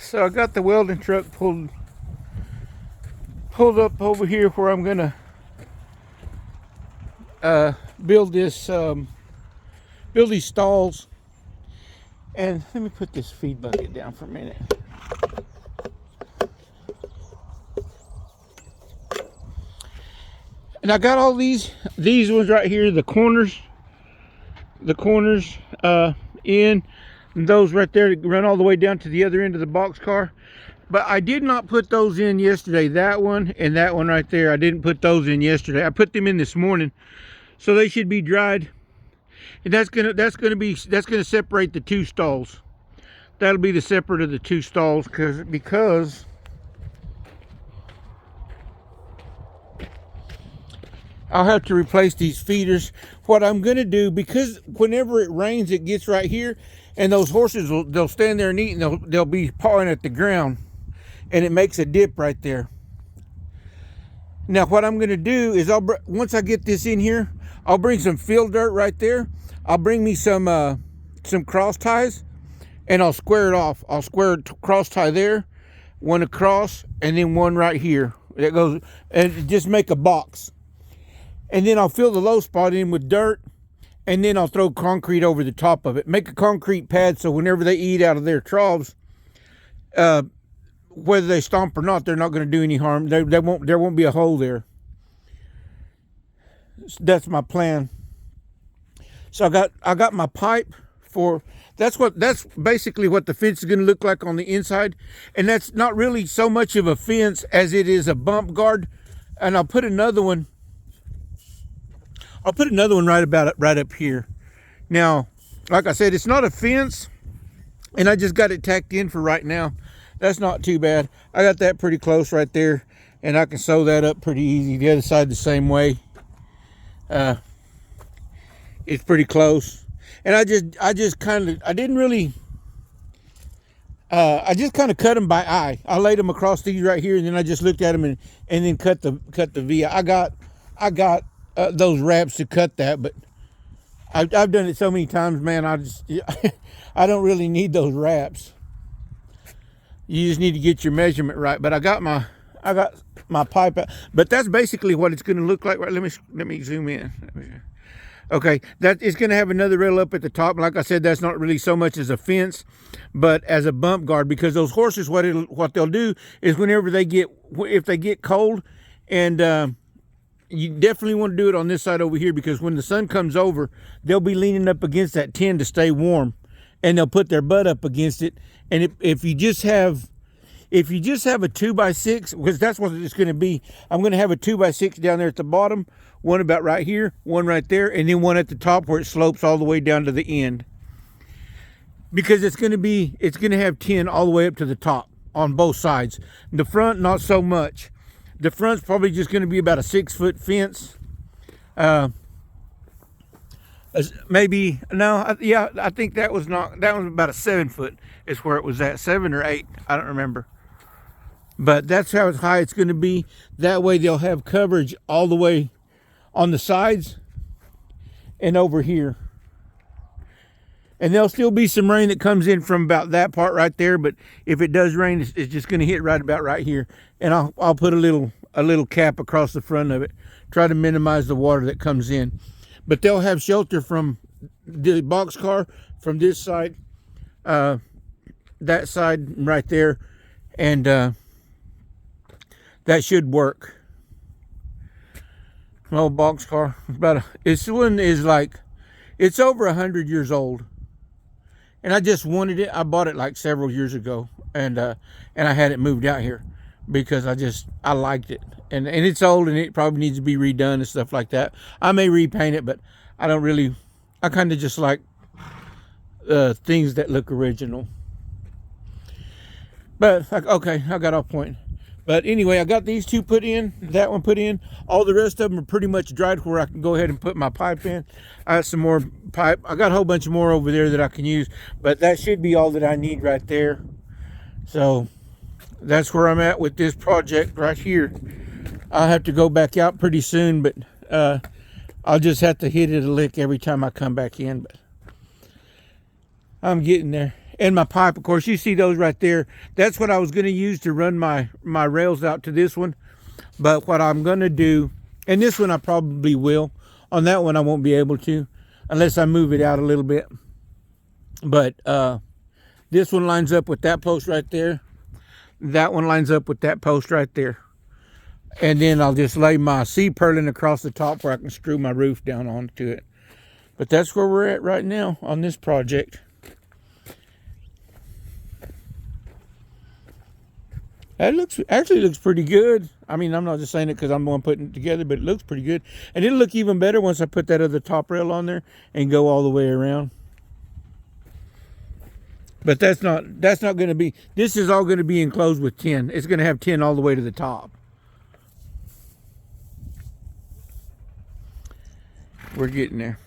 So I got the welding truck pulled up over here where I'm gonna build these stalls. And let me put this feed bucket down for a minute. And I got all these ones right here, the corners in, and those right there that run all the way down to the other end of the box car. But I did not put those in yesterday. That one and that one right there, I didn't put those in yesterday. I put them in this morning, so they should be dried. And that's gonna separate the two stalls. That'll be the separate of the two stalls because I'll have to replace these feeders. What I'm gonna do, because whenever it rains, it gets right here, and those horses they'll stand there and eat, and they'll be pawing at the ground, and it makes a dip right there. Now what I'm gonna do is once I get this in here, I'll bring some fill dirt right there. I'll bring me some cross ties, and I'll square it off. I'll square a cross tie there, one across, and then one right here. That goes, and just make a box. And then I'll fill the low spot in with dirt, and then I'll throw concrete over the top of it. Make a concrete pad so whenever they eat out of their troughs, whether they stomp or not, they're not going to do any harm. There won't be a hole there. That's my plan. So I got my pipe for, that's basically what the fence is going to look like on the inside. And that's not really so much of a fence as it is a bump guard. And I'll put another one right up here. Now, like I said, it's not a fence, and I just got it tacked in for right now. That's not too bad. I got that pretty close right there, and I can sew that up pretty easy. The other side the same way. It's pretty close. And I just kind of cut them by eye. I laid them across these right here, and then I just looked at them and then cut the V. I got those wraps to cut that, but I've done it so many times, man. I don't really need those wraps. You just need to get your measurement right. But I got my pipe out. But that's basically what it's going to look like. Right, let me zoom in. Okay, that is going to have another rail up at the top. Like I said, that's not really so much as a fence, but as a bump guard, because those horses, what they'll do is if they get cold, and you definitely want to do it on this side over here, because when the sun comes over, they'll be leaning up against that tin to stay warm, and they'll put their butt up against it. And if you just have a 2x6, because that's what it's going to be, I'm going to have a 2x6 down there at the bottom, one about right here, one right there, and then one at the top where it slopes all the way down to the end. Because it's going to have tin all the way up to the top on both sides. The front, not so much. The front's probably just going to be about a 6-foot fence. Maybe, no, yeah, I think that was about a 7-foot is where it was at, 7 or 8, I don't remember. But that's how high it's going to be. That way they'll have coverage all the way on the sides and over here. And there'll still be some rain that comes in from about that part right there, but if it does rain, it's just going to hit right about right here. And I'll put a little cap across the front of it, try to minimize the water that comes in. But they'll have shelter from the box car, from this side, that side right there, and that should work. My old box car, this one is it's over 100 years old. And I just wanted it. I bought it like several years ago, and I had it moved out here because I liked it. And it's old, and it probably needs to be redone and stuff like that. I may repaint it, but I kind of just like things that look original. But okay, I got off point. But anyway, I got these two put in, that one put in. All the rest of them are pretty much dried where I can go ahead and put my pipe in. I got some more pipe. I got a whole bunch more over there that I can use, but that should be all that I need right there. So that's where I'm at with this project right here. I'll have to go back out pretty soon, but I'll just have to hit it a lick every time I come back in. But I'm getting there. And my pipe, of course, you see those right there. That's what I was going to use to run my rails out to this one. But what I'm going to do, and this one I probably will. On that one I won't be able to unless I move it out a little bit. But this one lines up with that post right there. That one lines up with that post right there. And then I'll just lay my C-purlin across the top where I can screw my roof down onto it. But that's where we're at right now on this project. That actually looks pretty good. I mean, I'm not just saying it because I'm the one putting it together, but it looks pretty good. And it'll look even better once I put that other top rail on there and go all the way around. But that's not going to be, this is all going to be enclosed with tin. It's going to have tin all the way to the top. We're getting there.